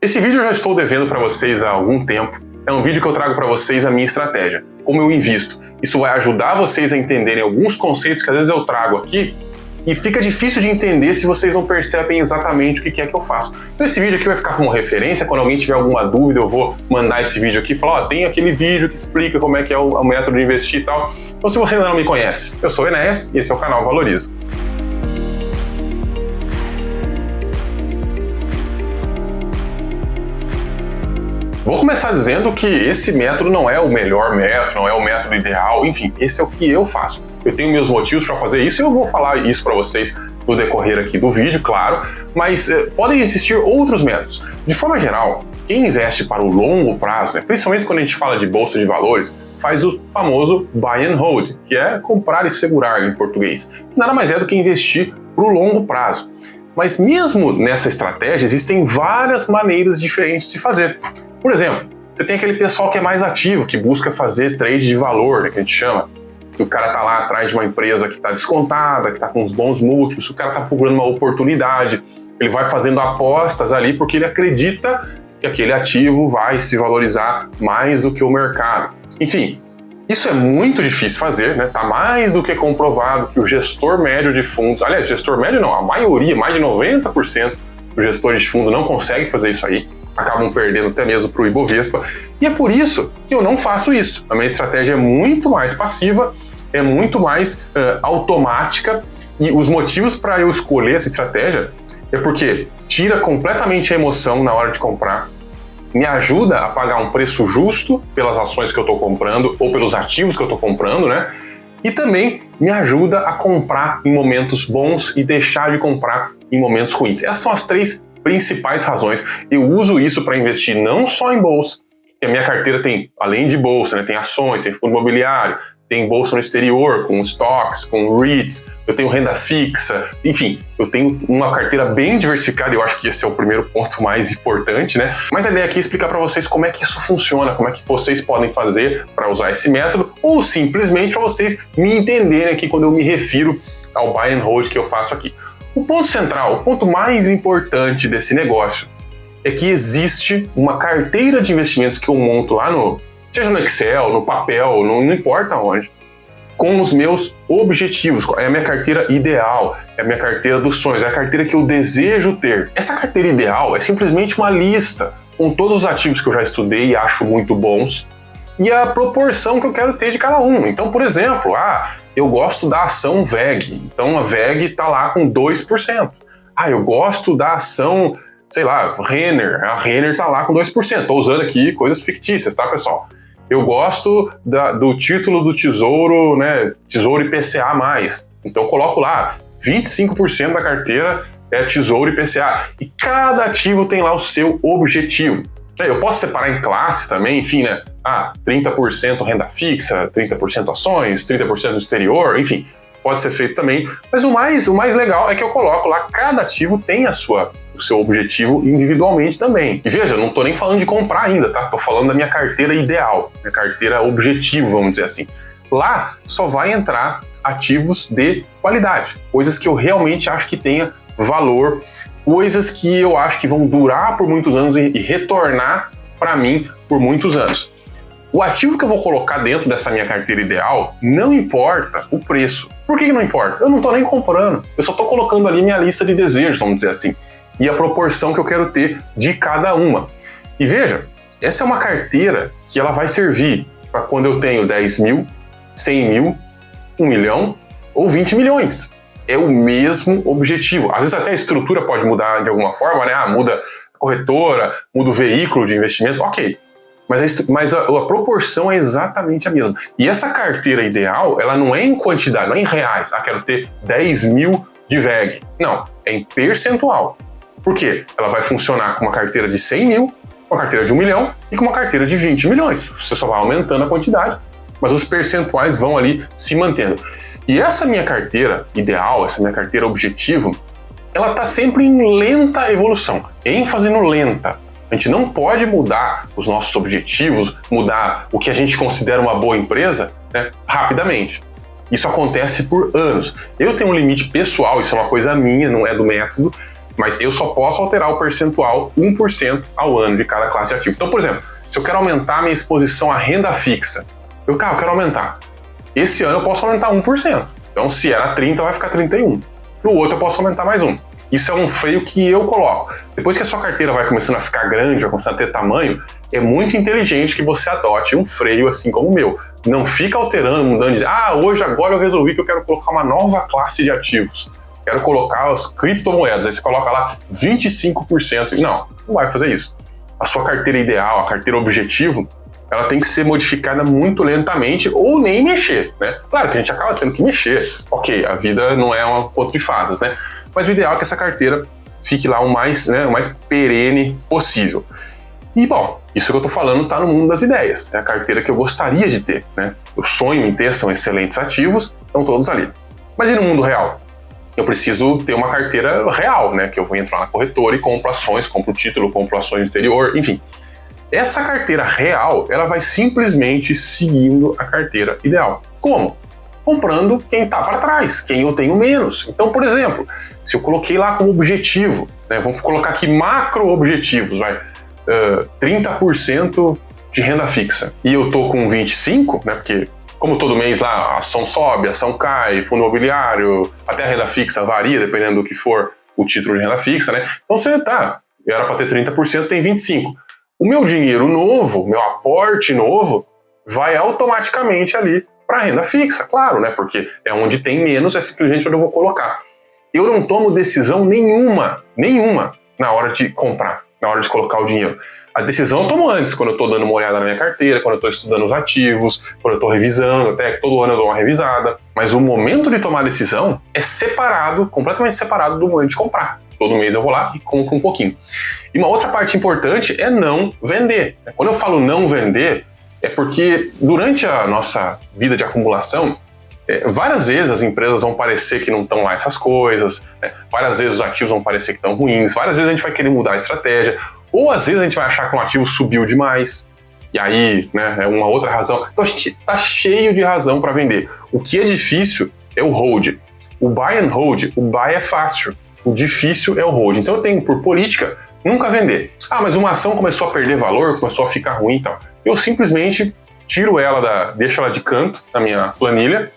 Esse vídeo eu já estou devendo para vocês há algum tempo. É um vídeo que eu trago para vocês a minha estratégia, como eu invisto. Isso vai ajudar vocês a entenderem alguns conceitos que às vezes eu trago aqui e fica difícil de entender se vocês não percebem exatamente o que é que eu faço. Então esse vídeo aqui vai ficar como referência. Quando alguém tiver alguma dúvida, eu vou mandar esse vídeo aqui e falar, tem aquele vídeo que explica como é que é o método de investir e tal. Então se você ainda não me conhece, eu sou o Enéas e esse é o canal Valoriza. Vou começar dizendo que esse método não é o melhor método, não é o método ideal, enfim, esse é o que eu faço. Eu tenho meus motivos para fazer isso e eu vou falar isso para vocês no decorrer aqui do vídeo, claro, mas podem existir outros métodos. De forma geral, quem investe para o longo prazo, principalmente quando a gente fala de bolsa de valores, faz o famoso buy and hold, que é comprar e segurar em português, que nada mais é do que investir para o longo prazo. Mas mesmo nessa estratégia, existem várias maneiras diferentes de fazer. Por exemplo, você tem aquele pessoal que é mais ativo, que busca fazer trade de valor, né, que a gente chama. Que o cara tá lá atrás de uma empresa que está descontada, que está com uns bons múltiplos, o cara está procurando uma oportunidade, ele vai fazendo apostas ali porque ele acredita que aquele ativo vai se valorizar mais do que o mercado. Enfim, isso é muito difícil fazer, né? Tá mais do que comprovado que o gestor médio de fundos, aliás, gestor médio não, a maioria, mais de 90% dos gestores de fundo não consegue fazer isso aí. Acabam perdendo até mesmo para o Ibovespa, e é por isso que eu não faço isso. A minha estratégia é muito mais passiva, é muito mais automática, e os motivos para eu escolher essa estratégia é porque tira completamente a emoção na hora de comprar, me ajuda a pagar um preço justo pelas ações que eu estou comprando ou pelos ativos que eu estou comprando, né? E também me ajuda a comprar em momentos bons e deixar de comprar em momentos ruins. Essas são as três principais razões. Eu uso isso para investir não só em bolsa, que a minha carteira tem, além de bolsa, né, tem ações, tem fundo imobiliário, tem bolsa no exterior, com stocks, com REITs, eu tenho renda fixa, enfim, eu tenho uma carteira bem diversificada, e eu acho que esse é o primeiro ponto mais importante, né? Mas a ideia aqui é explicar para vocês como é que isso funciona, como é que vocês podem fazer para usar esse método, ou simplesmente para vocês me entenderem aqui quando eu me refiro ao buy and hold que eu faço aqui. O ponto central, o ponto mais importante desse negócio é que existe uma carteira de investimentos que eu monto lá seja no Excel, no papel, não importa onde, com os meus objetivos. É a minha carteira ideal, é a minha carteira dos sonhos, é a carteira que eu desejo ter. Essa carteira ideal é simplesmente uma lista com todos os ativos que eu já estudei e acho muito bons e a proporção que eu quero ter de cada um. Então, por exemplo, eu gosto da ação VEG, então a VEG está lá com 2%. Eu gosto da ação, sei lá, Renner, a Renner está lá com 2%. Estou usando aqui coisas fictícias, tá, pessoal? Eu gosto do título do Tesouro, né, Tesouro IPCA+. Então eu coloco lá, 25% da carteira é Tesouro IPCA. E cada ativo tem lá o seu objetivo. Eu posso separar em classes também, enfim, né? 30% renda fixa, 30% ações, 30% no exterior, enfim, pode ser feito também. Mas o mais legal é que eu coloco lá, cada ativo tem o seu objetivo individualmente também. E veja, não tô nem falando de comprar ainda, tá? Tô falando da minha carteira ideal, minha carteira objetivo, vamos dizer assim. Lá só vai entrar ativos de qualidade, coisas que eu realmente acho que tenha valor, coisas que eu acho que vão durar por muitos anos e retornar para mim por muitos anos. O ativo que eu vou colocar dentro dessa minha carteira ideal, não importa o preço. Por que não importa? Eu não estou nem comprando. Eu só estou colocando ali minha lista de desejos, vamos dizer assim, e a proporção que eu quero ter de cada uma. E veja, essa é uma carteira que ela vai servir para quando eu tenho 10 mil, 100 mil, 1 milhão ou 20 milhões. É o mesmo objetivo. Às vezes até a estrutura pode mudar de alguma forma, né? Muda a corretora, muda o veículo de investimento, ok. Mas a proporção é exatamente a mesma. E essa carteira ideal, ela não é em quantidade, não é em reais. Quero ter 10 mil de VEG. Não, é em percentual. Por quê? Ela vai funcionar com uma carteira de 100 mil, com uma carteira de 1 milhão e com uma carteira de 20 milhões. Você só vai aumentando a quantidade, mas os percentuais vão ali se mantendo. E essa minha carteira ideal, essa minha carteira objetivo, ela está sempre em lenta evolução, ênfase no lenta. A gente não pode mudar os nossos objetivos, mudar o que a gente considera uma boa empresa, né, rapidamente. Isso acontece por anos. Eu tenho um limite pessoal, isso é uma coisa minha, não é do método, Mas eu só posso alterar o percentual 1% ao ano de cada classe de ativo. Então, por exemplo, se eu quero aumentar minha exposição à renda fixa, eu quero aumentar. Esse ano eu posso aumentar 1%. Então, se era 30, vai ficar 31. No outro eu posso aumentar mais 1. Isso é um freio que eu coloco. Depois que a sua carteira vai começando a ficar grande, vai começando a ter tamanho, é muito inteligente que você adote um freio assim como o meu. Não fica alterando, mudando, dizendo, hoje, agora eu resolvi que eu quero colocar uma nova classe de ativos. Quero colocar as criptomoedas. Aí você coloca lá 25%. Não vai fazer isso. A sua carteira ideal, a carteira objetivo, ela tem que ser modificada muito lentamente ou nem mexer, né? Claro que a gente acaba tendo que mexer. Ok, a vida não é um conto de fadas, né? Mas o ideal é que essa carteira fique lá o mais perene possível. E, bom, isso que eu tô falando tá no mundo das ideias. É a carteira que eu gostaria de ter, né? Eu sonho em ter, são excelentes ativos, estão todos ali. Mas e no mundo real? Eu preciso ter uma carteira real, né? Que eu vou entrar na corretora e compro ações, compro título, compro ações no exterior, enfim. Essa carteira real, ela vai simplesmente seguindo a carteira ideal. Como? Comprando quem está para trás, quem eu tenho menos. Então, por exemplo, se eu coloquei lá como objetivo, né, vamos colocar aqui macro objetivos, 30% de renda fixa, e eu tô com 25%, né, porque como todo mês lá a ação sobe, a ação cai, fundo imobiliário, até a renda fixa varia dependendo do que for o título de renda fixa, né? Então você era para ter 30%, tem 25%. O meu dinheiro novo, meu aporte novo, vai automaticamente ali para renda fixa, claro, né? Porque é onde tem menos, é simplesmente onde eu vou colocar. Eu não tomo decisão nenhuma na hora de comprar, na hora de colocar o dinheiro. A decisão eu tomo antes, quando eu estou dando uma olhada na minha carteira, quando eu estou estudando os ativos, quando eu estou revisando, até que todo ano eu dou uma revisada. Mas o momento de tomar a decisão é separado, completamente separado do momento de comprar. Todo mês eu vou lá e compro um pouquinho. E uma outra parte importante é não vender. Quando eu falo não vender, é porque durante a nossa vida de acumulação, várias vezes as empresas vão parecer que não estão lá essas coisas, né? Várias vezes os ativos vão parecer que estão ruins, várias vezes a gente vai querer mudar a estratégia, ou às vezes a gente vai achar que um ativo subiu demais, e aí, né, é uma outra razão. Então a gente está cheio de razão para vender. O que é difícil é o hold. O buy and hold, o buy é fácil, o difícil é o hold. Então eu tenho, por política, nunca vender. Mas uma ação começou a perder valor, começou a ficar ruim e tal. Eu simplesmente tiro ela, deixo ela de canto na minha planilha,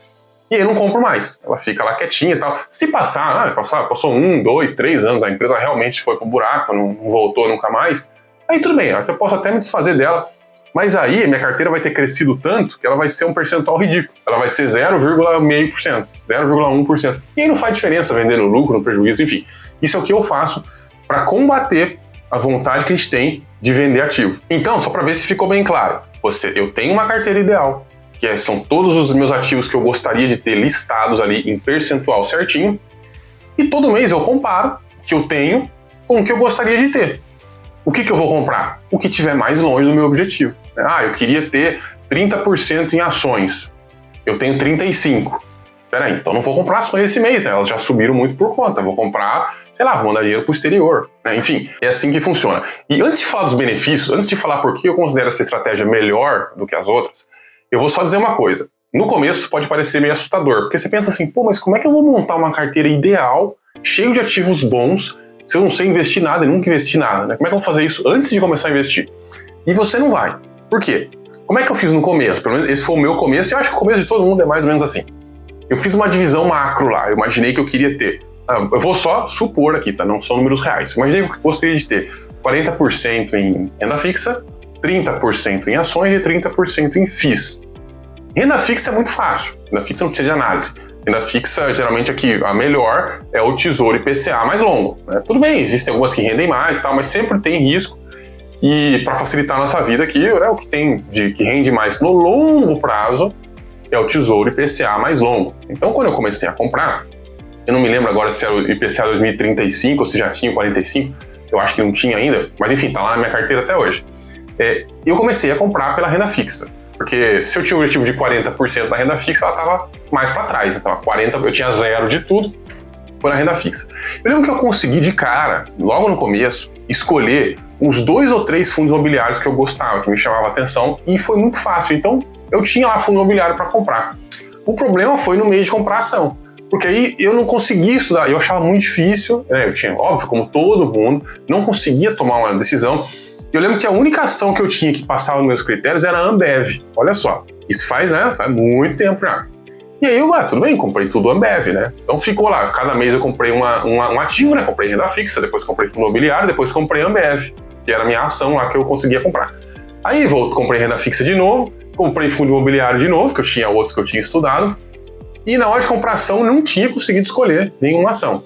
e aí não compro mais. Ela fica lá quietinha e tal. Se passou 1, 2, 3 anos, a empresa realmente foi pro buraco, não voltou nunca mais, aí tudo bem, eu posso até me desfazer dela, mas aí minha carteira vai ter crescido tanto que ela vai ser um percentual ridículo. Ela vai ser 0,5%, 0,1%. E aí não faz diferença vender no lucro, no prejuízo, enfim. Isso é o que eu faço para combater a vontade que a gente tem de vender ativo. Então, só para ver se ficou bem claro, eu tenho uma carteira ideal, que são todos os meus ativos que eu gostaria de ter listados ali em percentual certinho, e todo mês eu comparo o que eu tenho com o que eu gostaria de ter. O que eu vou comprar? O que estiver mais longe do meu objetivo. Eu queria ter 30% em ações. Eu tenho 35%. Peraí, então não vou comprar ações esse mês, né? Elas já subiram muito por conta. Vou comprar, vou mandar dinheiro para o exterior. Né? Enfim, é assim que funciona. E antes de falar dos benefícios, antes de falar por que eu considero essa estratégia melhor do que as outras, eu vou só dizer uma coisa. No começo pode parecer meio assustador, porque você pensa assim, mas como é que eu vou montar uma carteira ideal, cheio de ativos bons, se eu não sei investir nada e nunca investi nada, né? Como é que eu vou fazer isso antes de começar a investir? E você não vai. Por quê? Como é que eu fiz no começo? Pelo menos esse foi o meu começo, e eu acho que o começo de todo mundo é mais ou menos assim. Eu fiz uma divisão macro lá, eu imaginei que eu queria ter. Eu vou só supor aqui, tá? Não são números reais. Imaginei que eu gostaria de ter 40% em renda fixa, 30% em ações e 30% em FIIs. Renda fixa é muito fácil, renda fixa não precisa de análise. Renda fixa, geralmente aqui, a melhor é o Tesouro IPCA mais longo. Né? Tudo bem, existem algumas que rendem mais, tal, mas sempre tem risco. E para facilitar a nossa vida aqui, o que tem que rende mais no longo prazo é o Tesouro IPCA mais longo. Então, quando eu comecei a comprar, eu não me lembro agora se era o IPCA 2035 ou se já tinha o 45, eu acho que não tinha ainda, mas enfim, tá lá na minha carteira até hoje. Eu comecei a comprar pela renda fixa. Porque se eu tinha o objetivo de 40% da renda fixa, ela estava mais para trás. Então, 40%, eu tinha 0 de tudo, foi na renda fixa. Eu lembro que eu consegui de cara, logo no começo, escolher uns 2 ou 3 fundos imobiliários que eu gostava, que me chamavam a atenção, e foi muito fácil. Então, eu tinha lá fundo imobiliário para comprar. O problema foi no meio de comprar ação. Porque aí eu não conseguia estudar, eu achava muito difícil, né? Eu tinha, óbvio, como todo mundo, não conseguia tomar uma decisão. Eu lembro que a única ação que eu tinha que passava nos meus critérios era a Ambev. Olha só, isso faz muito tempo já. E aí eu, tudo bem, comprei tudo Ambev, né? Então ficou lá, cada mês eu comprei um ativo, né? Comprei renda fixa, depois comprei fundo imobiliário, depois comprei Ambev, que era a minha ação lá que eu conseguia comprar. Aí comprei renda fixa de novo, comprei fundo imobiliário de novo, que eu tinha outros que eu tinha estudado, e na hora de comprar ação eu não tinha conseguido escolher nenhuma ação.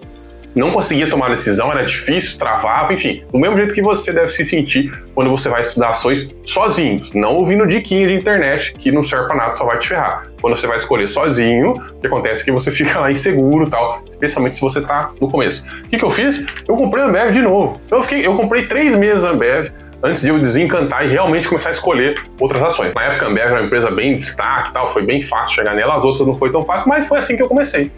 Não conseguia tomar decisão, era difícil, travava, enfim. Do mesmo jeito que você deve se sentir quando você vai estudar ações sozinho, não ouvindo diquinha de internet, que não serve pra nada, só vai te ferrar. Quando você vai escolher sozinho, o que acontece é que você fica lá inseguro e tal, especialmente se você tá no começo. O que eu fiz? Eu comprei a Ambev de novo. Eu comprei 3 meses a Ambev, antes de eu desencantar e realmente começar a escolher outras ações. Na época a Ambev era uma empresa bem destaque e tal, foi bem fácil chegar nela, as outras não foi tão fácil, mas foi assim que eu comecei.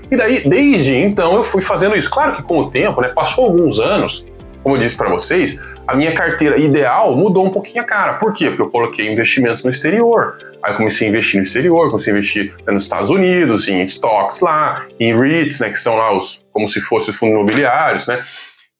E daí, desde então, eu fui fazendo isso. Claro que com o tempo, né, passou alguns anos, como eu disse para vocês, a minha carteira ideal mudou um pouquinho a cara. Por quê? Porque eu coloquei investimentos no exterior. Aí eu comecei a investir no exterior, comecei a investir nos Estados Unidos, em stocks lá, em REITs, né, que são lá como se fossem os fundos imobiliários, né?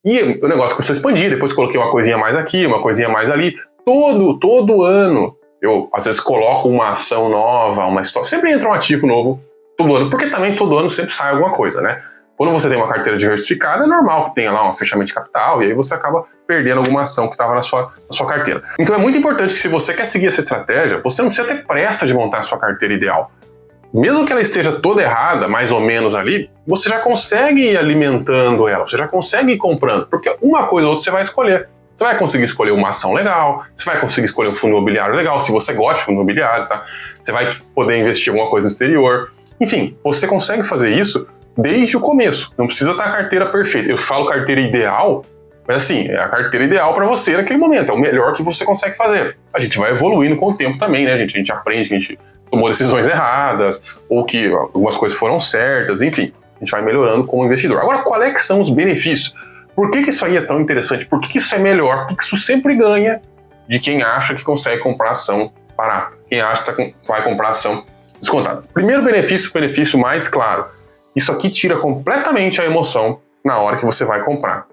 E o negócio começou a expandir, depois coloquei uma coisinha mais aqui, uma coisinha mais ali. Todo ano eu, às vezes, coloco uma ação nova, uma stock. Sempre entra um ativo novo todo ano, porque também todo ano sempre sai alguma coisa, né? Quando você tem uma carteira diversificada, é normal que tenha lá um fechamento de capital e aí você acaba perdendo alguma ação que estava na sua carteira. Então é muito importante que se você quer seguir essa estratégia, você não precisa ter pressa de montar a sua carteira ideal. Mesmo que ela esteja toda errada, mais ou menos ali, você já consegue ir alimentando ela, você já consegue ir comprando, porque uma coisa ou outra você vai escolher. Você vai conseguir escolher uma ação legal, você vai conseguir escolher um fundo imobiliário legal, se você gosta de fundo imobiliário, tá? Você vai poder investir em alguma coisa no exterior. Enfim, você consegue fazer isso desde o começo. Não precisa estar a carteira perfeita. Eu falo carteira ideal, mas assim, é a carteira ideal para você naquele momento. É o melhor que você consegue fazer. A gente vai evoluindo com o tempo também, né, gente? A gente aprende que a gente tomou decisões erradas, ou que algumas coisas foram certas, enfim. A gente vai melhorando como investidor. Agora, qual é que são os benefícios? Por que isso aí é tão interessante? Por que isso é melhor? Porque isso sempre ganha de quem acha que consegue comprar ação barata. Quem acha que vai comprar ação descontada. Primeiro benefício mais claro. Isso aqui tira completamente a emoção na hora que você vai comprar.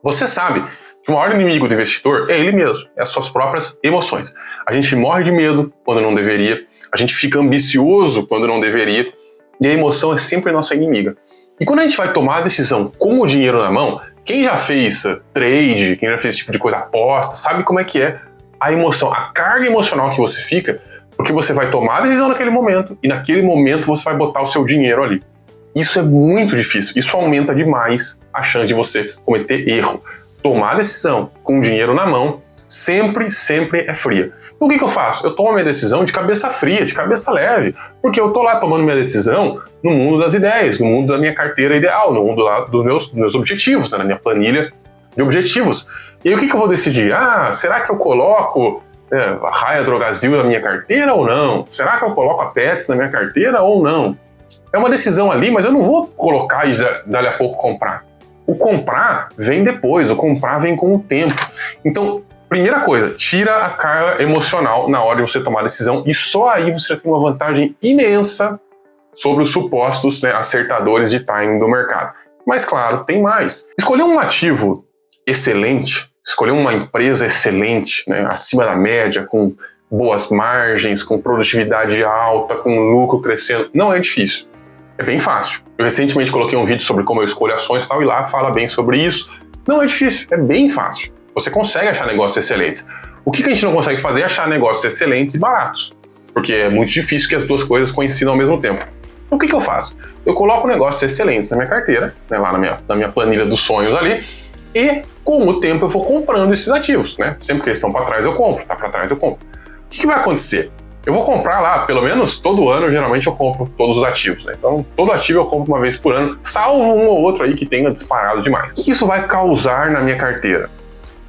Você sabe que o maior inimigo do investidor é ele mesmo, é as suas próprias emoções. A gente morre de medo quando não deveria, a gente fica ambicioso quando não deveria, e a emoção é sempre nossa inimiga. E quando a gente vai tomar a decisão com o dinheiro na mão, quem já fez trade, quem já fez esse tipo de coisa, aposta, sabe como é que é a emoção, a carga emocional que você fica, porque você vai tomar a decisão naquele momento, e naquele momento você vai botar o seu dinheiro ali. Isso é muito difícil, isso aumenta demais a chance de você cometer erro. Tomar a decisão com o dinheiro na mão sempre é fria. Então o que eu faço? Eu tomo a minha decisão de cabeça fria, de cabeça leve, porque eu tô lá tomando minha decisão no mundo das ideias, no mundo da minha carteira ideal, no mundo lá dos meus objetivos, né, na minha planilha de objetivos. E aí o que eu vou decidir? Será que eu coloco a Raia Drogasil na minha carteira ou não? Será que eu coloco a Pets na minha carteira ou não? É uma decisão ali, mas eu não vou colocar e dali a pouco comprar. O comprar vem depois, o comprar vem com o tempo. Então, primeira coisa, tira a carga emocional na hora de você tomar a decisão e só aí você já tem uma vantagem imensa sobre os supostos, né, acertadores de timing do mercado. Mas claro, tem mais. Escolher um ativo excelente, escolher uma empresa excelente, né, acima da média, com boas margens, com produtividade alta, com lucro crescendo, não é difícil. É bem fácil. Eu recentemente coloquei um vídeo sobre como eu escolho ações e tal, e lá fala bem sobre isso. Não é difícil, é bem fácil. Você consegue achar negócios excelentes. O que a gente não consegue fazer é achar negócios excelentes e baratos. Porque é muito difícil que as duas coisas coincidam ao mesmo tempo. Então o que eu faço? Eu coloco negócios excelentes na minha carteira, né, lá na minha planilha dos sonhos ali, e com o tempo eu vou comprando esses ativos, né? Sempre que eles estão para trás eu compro, tá para trás eu compro. O que vai acontecer? Eu vou comprar lá, pelo menos todo ano, geralmente eu compro todos os ativos, né? Então, todo ativo eu compro uma vez por ano, salvo um ou outro aí que tenha disparado demais. O que isso vai causar na minha carteira?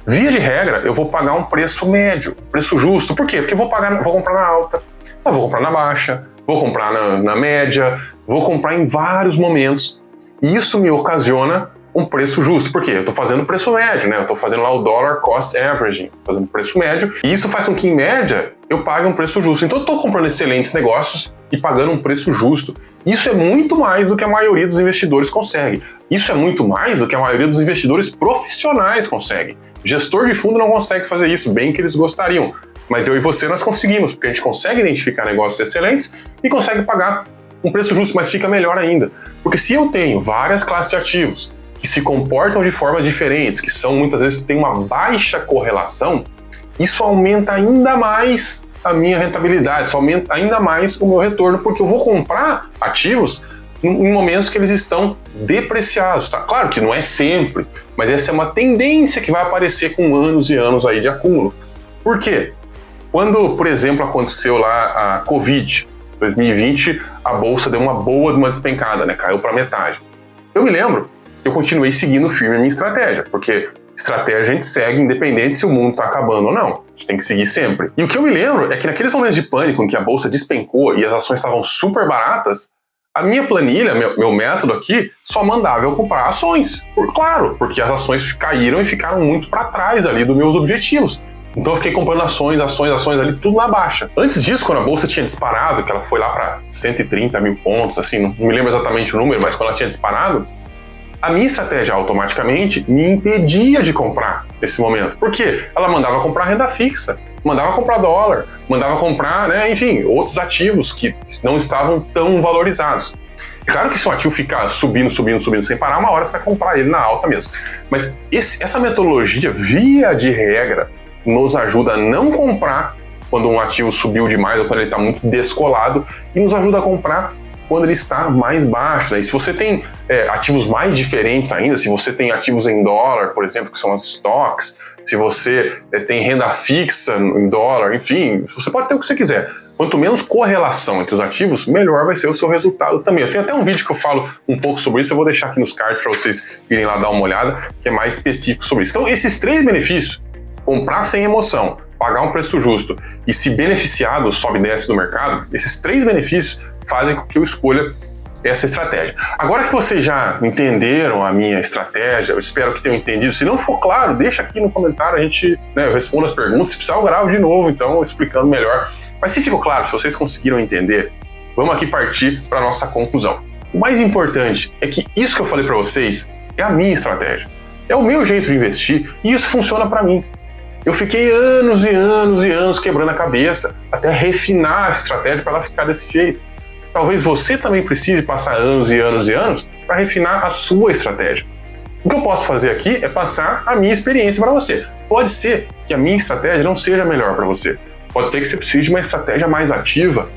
Via de regra, eu vou pagar um preço médio, preço justo. Por quê? Porque eu vou comprar na alta, eu vou comprar na baixa, vou comprar na média, vou comprar em vários momentos. E isso me ocasiona um preço justo. Por quê? Eu estou fazendo preço médio, né? Eu estou fazendo lá o dollar cost averaging, fazendo preço médio. E isso faz com que, em média, eu pague um preço justo. Então eu estou comprando excelentes negócios e pagando um preço justo. Isso é muito mais do que a maioria dos investidores consegue. Isso é muito mais do que a maioria dos investidores profissionais consegue. Gestor de fundo não consegue fazer isso, bem que eles gostariam. Mas eu e você nós conseguimos, porque a gente consegue identificar negócios excelentes e consegue pagar um preço justo, mas fica melhor ainda. Porque se eu tenho várias classes de ativos que se comportam de formas diferentes, que são muitas vezes têm uma baixa correlação, isso aumenta ainda mais a minha rentabilidade, isso aumenta ainda mais o meu retorno, porque eu vou comprar ativos em momentos que eles estão depreciados, tá? Claro que não é sempre, mas essa é uma tendência que vai aparecer com anos e anos aí de acúmulo. Por quê? Quando, por exemplo, aconteceu lá a Covid, 2020, a bolsa deu uma despencada, né? Caiu para metade. Eu me lembro que eu continuei seguindo firme a minha estratégia, porque estratégia a gente segue independente se o mundo está acabando ou não. A gente tem que seguir sempre. E o que eu me lembro é que naqueles momentos de pânico em que a bolsa despencou e as ações estavam super baratas, a minha planilha, meu método aqui, só mandava eu comprar ações. Claro, porque as ações caíram e ficaram muito para trás ali dos meus objetivos. Então eu fiquei comprando ações ali, tudo na baixa. Antes disso, quando a bolsa tinha disparado, que ela foi lá para 130 mil pontos, assim, não me lembro exatamente o número, mas quando ela tinha disparado, a minha estratégia automaticamente me impedia de comprar nesse momento. Por quê? Ela mandava comprar renda fixa, mandava comprar dólar, mandava comprar, né, enfim, outros ativos que não estavam tão valorizados. Claro que se um ativo ficar subindo sem parar, uma hora você vai comprar ele na alta mesmo. Mas essa metodologia, via de regra, nos ajuda a não comprar quando um ativo subiu demais ou quando ele está muito descolado e nos ajuda a comprar quando ele está mais baixo, né? E se você tem ativos mais diferentes ainda, se você tem ativos em dólar, por exemplo, que são as stocks, se você tem renda fixa em dólar, enfim, você pode ter o que você quiser. Quanto menos correlação entre os ativos, melhor vai ser o seu resultado também. Eu tenho até um vídeo que eu falo um pouco sobre isso, eu vou deixar aqui nos cards para vocês irem lá dar uma olhada, que é mais específico sobre isso. Então, esses 3 benefícios, comprar sem emoção, pagar um preço justo e se beneficiar do sobe e desce do mercado, esses 3 benefícios fazem com que eu escolha essa estratégia. Agora que vocês já entenderam a minha estratégia, eu espero que tenham entendido. Se não for claro, deixa aqui no comentário, eu respondo as perguntas. Se precisar, eu gravo de novo, então, explicando melhor. Mas se ficou claro, se vocês conseguiram entender, vamos aqui partir para a nossa conclusão. O mais importante é que isso que eu falei para vocês é a minha estratégia. É o meu jeito de investir e isso funciona para mim. Eu fiquei anos e anos e anos quebrando a cabeça até refinar essa estratégia para ela ficar desse jeito. Talvez você também precise passar anos e anos e anos para refinar a sua estratégia. O que eu posso fazer aqui é passar a minha experiência para você. Pode ser que a minha estratégia não seja melhor para você. Pode ser que você precise de uma estratégia mais ativa.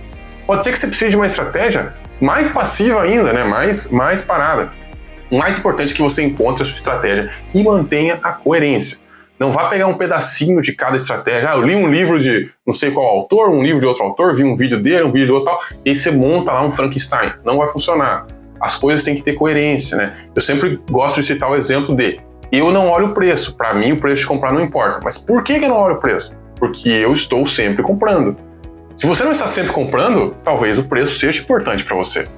Pode ser que você precise de uma estratégia mais passiva ainda, né? mais parada. O mais importante é que você encontre a sua estratégia e mantenha a coerência. Não vá pegar um pedacinho de cada estratégia. Eu li um livro de não sei qual autor, um livro de outro autor, vi um vídeo dele, um vídeo de outro tal, e aí você monta lá um Frankenstein. Não vai funcionar. As coisas têm que ter coerência, né? Eu sempre gosto de citar o exemplo de eu não olho o preço. Para mim, o preço de comprar não importa. Mas por que eu não olho o preço? Porque eu estou sempre comprando. Se você não está sempre comprando, talvez o preço seja importante para você.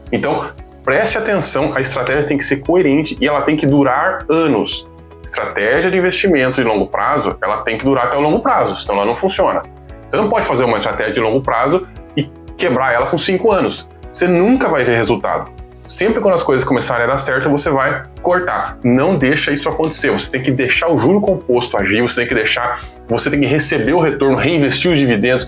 Então, preste atenção, a estratégia tem que ser coerente e ela tem que durar anos. Estratégia de investimento de longo prazo, ela tem que durar até o longo prazo, senão ela não funciona. Você não pode fazer uma estratégia de longo prazo e quebrar ela com 5 anos. Você nunca vai ver resultado. Sempre quando as coisas começarem a dar certo, você vai cortar. Não deixa isso acontecer. Você tem que deixar o juro composto agir, você tem que receber o retorno, reinvestir os dividendos,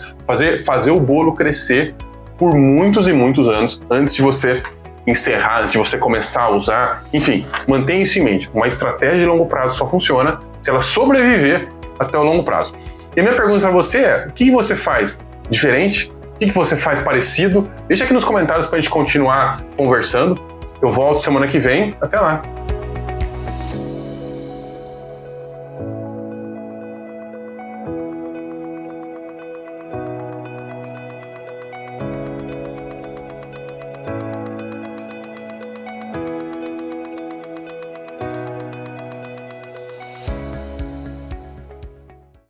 fazer o bolo crescer por muitos e muitos anos antes de você encerrar, antes de você começar a usar. Enfim, mantenha isso em mente. Uma estratégia de longo prazo só funciona se ela sobreviver até o longo prazo. E a minha pergunta para você é, o que você faz diferente? O que você faz parecido? Deixa aqui nos comentários para a gente continuar conversando. Eu volto semana que vem. Até lá!